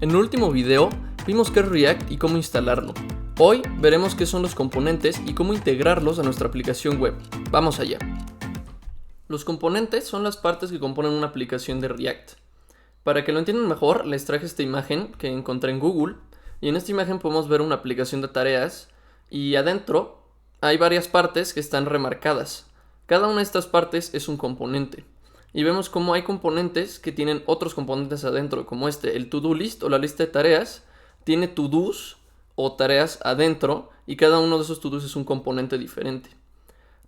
En el último video vimos qué es React y cómo instalarlo. Hoy veremos qué son los componentes y cómo integrarlos a nuestra aplicación web. Vamos allá. Los componentes son las partes que componen una aplicación de React. Para que lo entiendan mejor, les traje esta imagen que encontré en Google. Y en esta imagen podemos ver una aplicación de tareas y adentro hay varias partes que están remarcadas. Cada una de estas partes es un componente. Y vemos cómo hay componentes que tienen otros componentes adentro, como el to-do list o la lista de tareas, tiene to-dos o tareas adentro y cada uno de esos to-dos es un componente diferente.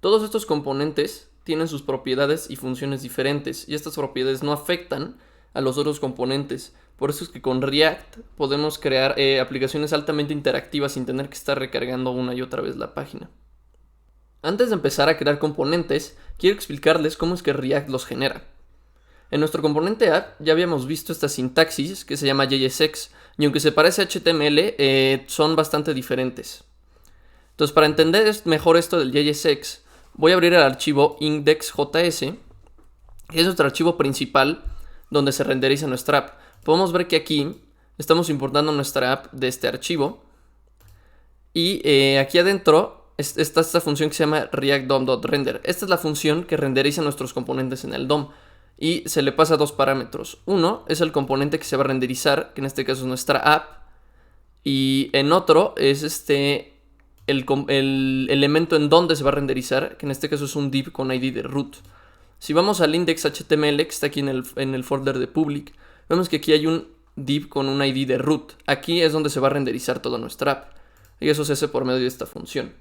Todos estos componentes tienen sus propiedades y funciones diferentes y estas propiedades no afectan a los otros componentes. Por eso es que con React podemos crear aplicaciones altamente interactivas sin tener que estar recargando una y otra vez la página. Antes de empezar a crear componentes, quiero explicarles cómo es que React los genera. En nuestro componente app ya habíamos visto esta sintaxis que se llama JSX, y aunque se parece a HTML, son bastante diferentes. Entonces, para entender mejor esto del JSX, voy a abrir el archivo index.js, que es nuestro archivo principal donde se renderiza nuestra app. Podemos ver que aquí estamos importando nuestra app de este archivo, y aquí adentro está esta función que se llama react-dom.render. Esta es la función que renderiza nuestros componentes en el DOM y se le pasa dos parámetros. Uno es el componente que se va a renderizar, que en este caso es nuestra app, y en otro es el elemento en donde se va a renderizar, que en este caso es un div con ID de root. Si vamos al index.html, que está aquí en el folder de public, vemos que aquí hay un div con un ID de root. Aquí es donde se va a renderizar toda nuestra app, y eso se hace por medio de esta función.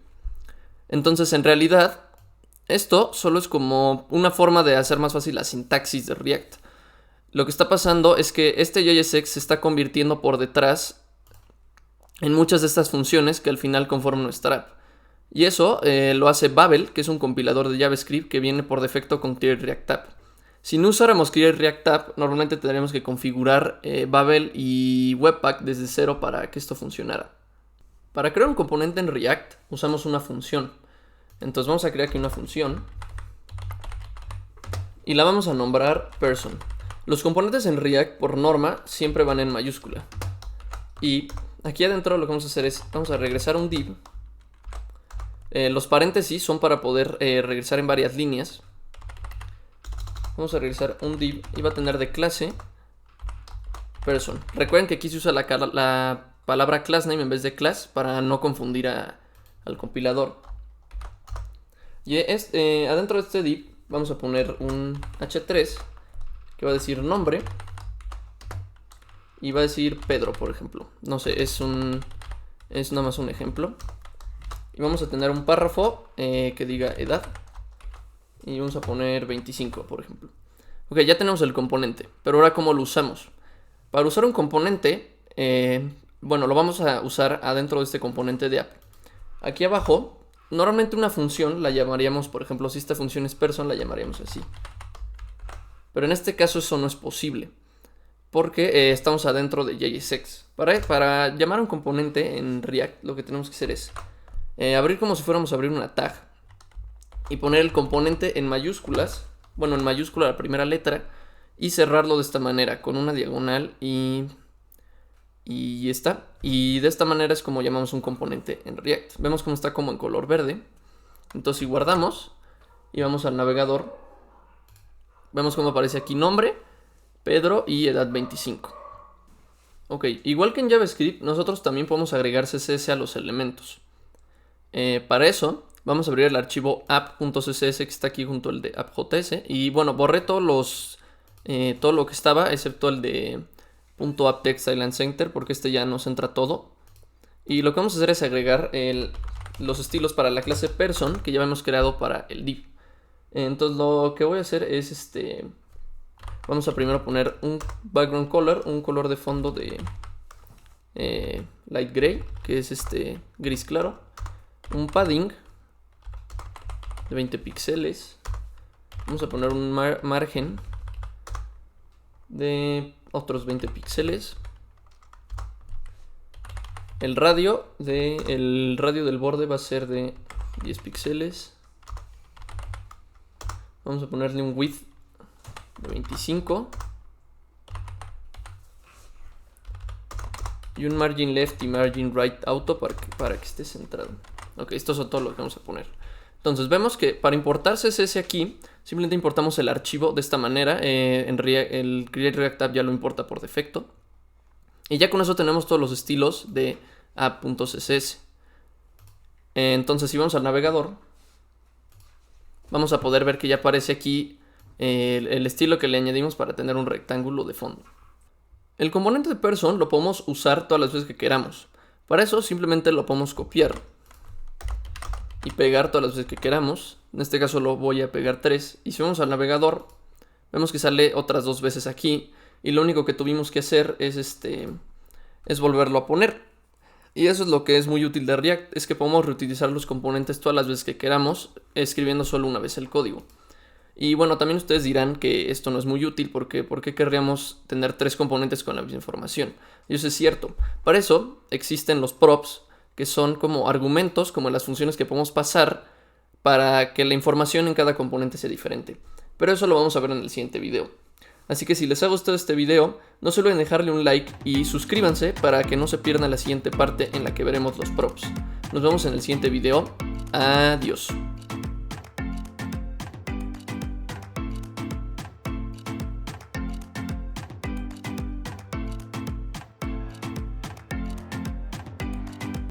Entonces, en realidad, esto solo es como una forma de hacer más fácil la sintaxis de React. Lo que está pasando es que este JSX se está convirtiendo por detrás en muchas de estas funciones que al final conforman nuestra app. Y eso lo hace Babel, que es un compilador de JavaScript que viene por defecto con Create React App. Si no usáramos Create React App, normalmente tendríamos que configurar Babel y Webpack desde cero para que esto funcionara. Para crear un componente en React usamos una función. Entonces vamos a crear aquí una función y la vamos a nombrar person. Los componentes en React por norma siempre van en mayúscula. Y aquí adentro lo que vamos a hacer es, vamos a regresar un div. Los paréntesis son para poder regresar en varias líneas. Vamos a regresar un div y va a tener de clase person. Recuerden que aquí se usa la palabra classname en vez de class para no confundir al compilador. Y adentro de este div vamos a poner un h3 que va a decir nombre y va a decir Pedro, por ejemplo. No sé, es nada más un ejemplo. Y vamos a tener un párrafo que diga edad y vamos a poner 25, por ejemplo. Ok, ya tenemos el componente, pero ahora ¿cómo lo usamos? Para usar un componente, bueno, lo vamos a usar adentro de este componente de app. Aquí abajo, normalmente una función la llamaríamos, por ejemplo, si esta función es person, la llamaríamos así. Pero en este caso eso no es posible, porque estamos adentro de JSX. Para llamar a un componente en React, lo que tenemos que hacer es abrir como si fuéramos a abrir una tag y poner el componente en mayúsculas, bueno, en mayúscula la primera letra, y cerrarlo de esta manera, con una diagonal y está. Y de esta manera es como llamamos un componente en React. Vemos cómo está como en color verde. Entonces si guardamos y vamos al navegador, vemos cómo aparece aquí nombre, Pedro y edad 25. Ok, igual que en JavaScript, nosotros también podemos agregar CSS a los elementos. Para eso vamos a abrir el archivo app.css que está aquí junto al de app.js. Y bueno, borré todo lo que estaba, excepto el de .app.text.island.center, porque ya nos entra todo. Y lo que vamos a hacer es agregar los estilos para la clase person que ya hemos creado para el div. Entonces lo que voy a hacer es vamos a primero poner un background color, un color de fondo de light gray, que es gris claro. Un padding de 20 píxeles. Vamos a poner un margen de otros 20 píxeles. El radio del borde va a ser de 10 píxeles. Vamos a ponerle un width de 25. Y un margin left y margin right auto para que esté centrado. Ok, estos son todo lo que vamos a poner. Entonces vemos que para importar CSS aquí, simplemente importamos el archivo de esta manera. El Create React App ya lo importa por defecto. Y ya con eso tenemos todos los estilos de app.css. Entonces si vamos al navegador, vamos a poder ver que ya aparece aquí el estilo que le añadimos para tener un rectángulo de fondo. El componente de person lo podemos usar todas las veces que queramos. Para eso simplemente lo podemos copiar y pegar todas las veces que queramos. En este caso lo voy a pegar 3. Y si vamos al navegador, vemos que sale otras 2 veces aquí. Y lo único que tuvimos que hacer es volverlo a poner. Y eso es lo que es muy útil de React, es que podemos reutilizar los componentes todas las veces que queramos, escribiendo solo una vez el código. Y bueno, también ustedes dirán que esto no es muy útil porque ¿por qué querríamos tener 3 componentes con la misma información? Y eso es cierto. Para eso existen los props, que son como argumentos, como las funciones que podemos pasar para que la información en cada componente sea diferente. Pero eso lo vamos a ver en el siguiente video. Así que si les ha gustado este video, no se olviden dejarle un like y suscríbanse para que no se pierdan la siguiente parte en la que veremos los props. Nos vemos en el siguiente video. Adiós.